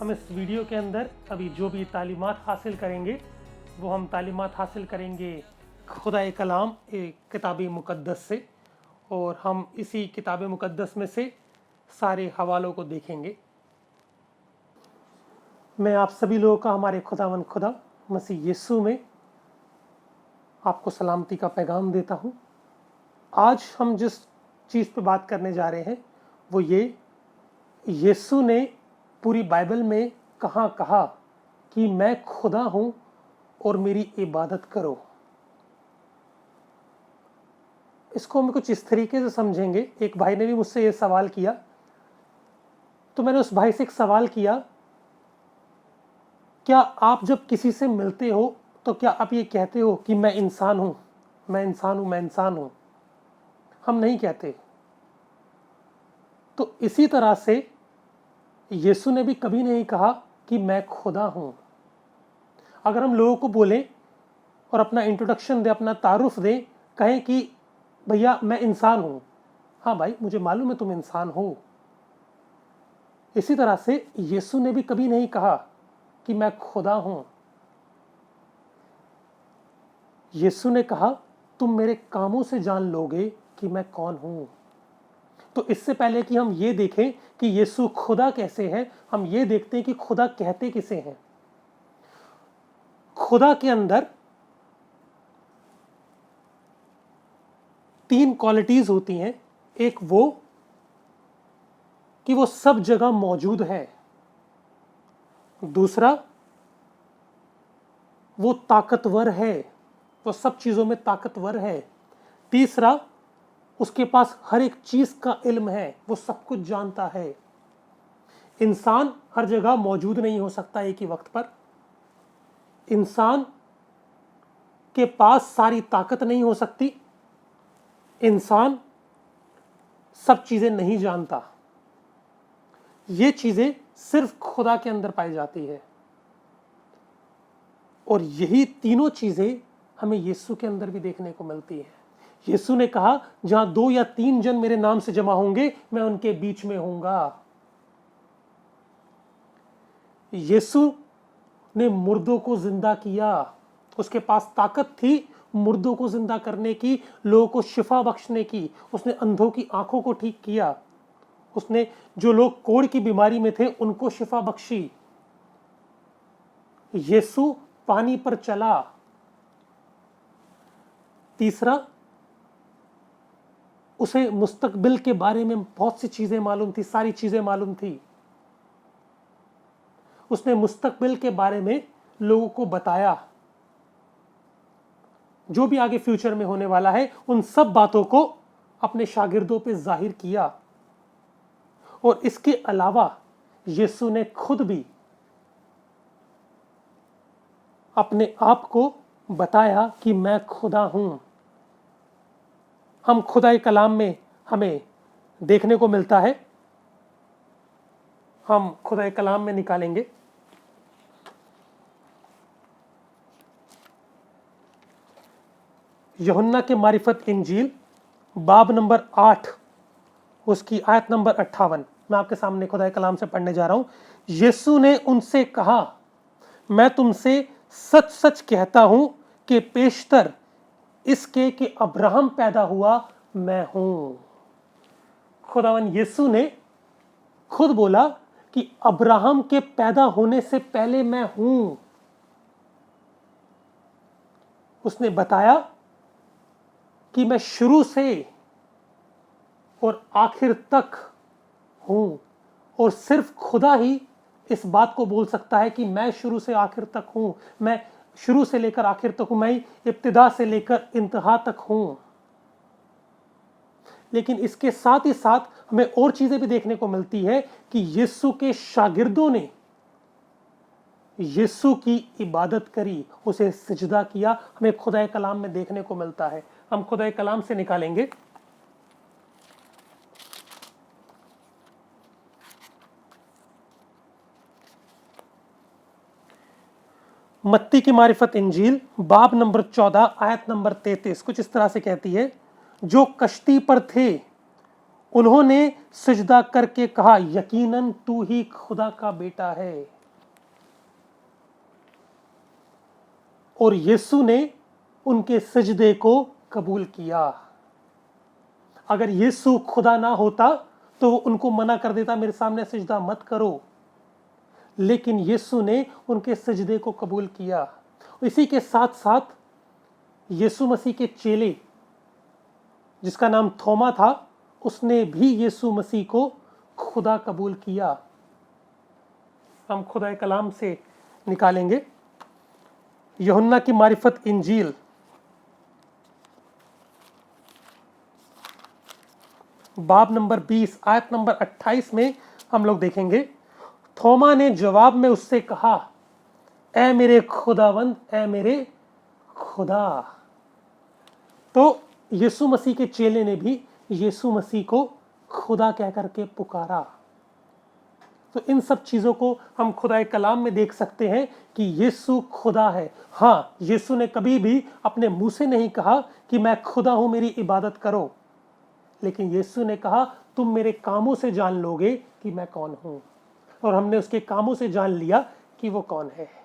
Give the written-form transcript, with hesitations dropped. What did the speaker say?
हम इस वीडियो के अंदर अभी जो भी तालीमात हासिल करेंगे वो हम तालीमात हासिल करेंगे खुदाए कलाम किताब मुक़द्दस से, और हम इसी किताब मुक़द्दस में से सारे हवालों को देखेंगे। मैं आप सभी लोगों का हमारे खुदावंद खुदा मसीह यीशु में आपको सलामती का पैगाम देता हूँ। आज हम जिस चीज़ पे बात करने जा रहे हैं वो ये, यीशु ने पूरी बाइबल में कहाँ कहा कि मैं खुदा हूँ और मेरी इबादत करो। इसको हम कुछ इस तरीके से समझेंगे। एक भाई ने भी मुझसे ये सवाल किया, तो मैंने उस भाई से एक सवाल किया, क्या आप जब किसी से मिलते हो तो क्या आप ये कहते हो कि मैं इंसान हूँ, मैं इंसान हूँ, मैं इंसान हूँ? हम नहीं कहते। तो इसी तरह से यीशु ने भी कभी नहीं कहा कि मैं खुदा हूँ। अगर हम लोगों को बोलें और अपना इंट्रोडक्शन दें, अपना तारुफ दें, कहें कि भैया मैं इंसान हूँ, हाँ भाई मुझे मालूम है तुम इंसान हो। इसी तरह से यीशु ने भी कभी नहीं कहा कि मैं खुदा हूँ। यीशु ने कहा तुम मेरे कामों से जान लोगे कि मैं कौन हूँ। तो इससे पहले कि हम ये देखें कि यीशु खुदा कैसे है, हम ये देखते हैं कि खुदा कहते किसे हैं। खुदा के अंदर 3 क्वालिटीज होती हैं। एक वो कि वो सब जगह मौजूद है, दूसरा वो ताकतवर है, वो सब चीजों में ताकतवर है, तीसरा उसके पास हर एक चीज का इल्म है, वो सब कुछ जानता है। इंसान हर जगह मौजूद नहीं हो सकता एक ही वक्त पर। इंसान के पास सारी ताकत नहीं हो सकती। इंसान सब चीजें नहीं जानता। ये चीजें सिर्फ खुदा के अंदर पाई जाती है, और यही तीनों चीजें हमें यीशु के अंदर भी देखने को मिलती है। यीशु ने कहा जहां 2 या 3 जन मेरे नाम से जमा होंगे मैं उनके बीच में होऊंगा। यीशु ने मुर्दों को जिंदा किया। उसके पास ताकत थी मुर्दों को जिंदा करने की, लोगों को शिफा बख्शने की। उसने अंधों की आंखों को ठीक किया। उसने जो लोग कोढ़ की बीमारी में थे उनको शिफा बख्शी। यीशु पानी पर चला। तीसरा, उसे मुस्तकबिल के बारे में बहुत सी चीजें मालूम थी, सारी चीजें मालूम थी। उसने मुस्तकबिल के बारे में लोगों को बताया, जो भी आगे फ्यूचर में होने वाला है उन सब बातों को अपने शागिर्दों पे जाहिर किया। और इसके अलावा यीशु ने खुद भी अपने आप को बताया कि मैं खुदा हूं। हम खुदाए कलाम में हमें देखने को मिलता है। हम खुदाए कलाम में निकालेंगे यूहन्ना के मारिफत इंजील बाब नंबर 8, उसकी आयत नंबर 58। मैं आपके सामने खुदाए कलाम से पढ़ने जा रहा हूं। यीशु ने उनसे कहा, मैं तुमसे सच सच कहता हूं कि पेशतर इसके कि अब्राहम पैदा हुआ मैं हूं। खुदावन यीशु ने खुद बोला कि अब्राहम के पैदा होने से पहले मैं हूं। उसने बताया कि मैं शुरू से और आखिर तक हूं, और सिर्फ खुदा ही इस बात को बोल सकता है कि मैं शुरू से आखिर तक हूं। मैं शुरू से लेकर आखिर तक हूं, मैं इब्तिदा से लेकर इंतहा तक हूं। लेकिन इसके साथ ही साथ हमें और चीजें भी देखने को मिलती है कि यीशु के शागिर्दों ने यीशु की इबादत करी, उसे सिजदा किया। हमें खुदाए कलाम में देखने को मिलता है। हम खुदाए कलाम से निकालेंगे मत्ती की मारिफत इंजील बाब नंबर 14 आयत नंबर 33 कुछ इस तरह से कहती है, जो कश्ती पर थे उन्होंने सिजदा करके कहा, यकीनन तू ही खुदा का बेटा है। और यीशु ने उनके सजदे को कबूल किया। अगर यीशु खुदा ना होता तो वो उनको मना कर देता, मेरे सामने सजदा मत करो। लेकिन यीशु ने उनके सजदे को कबूल किया। इसी के साथ साथ यीशु मसीह के चेले, जिसका नाम थोमा था, उसने भी यीशु मसीह को खुदा कबूल किया। हम खुदा कलाम से निकालेंगे यूहन्ना की मारिफत इंजील, बाब नंबर 20 आयत नंबर 28 में हम लोग देखेंगे, थोमा ने जवाब में उससे कहा, ऐ मेरे खुदावंद, ऐ मेरे खुदा। तो यीशु मसीह के चेले ने भी यीशु मसीह को खुदा कह करके पुकारा। तो इन सब चीजों को हम खुदा कलाम में देख सकते हैं कि यीशु खुदा है। हाँ, यीशु ने कभी भी अपने मुंह से नहीं कहा कि मैं खुदा हूं, मेरी इबादत करो। लेकिन यीशु ने कहा, तुम मेरे कामों से जान लोगे कि मैं कौन हूं। और हमने उसके कामों से जान लिया कि वो कौन है।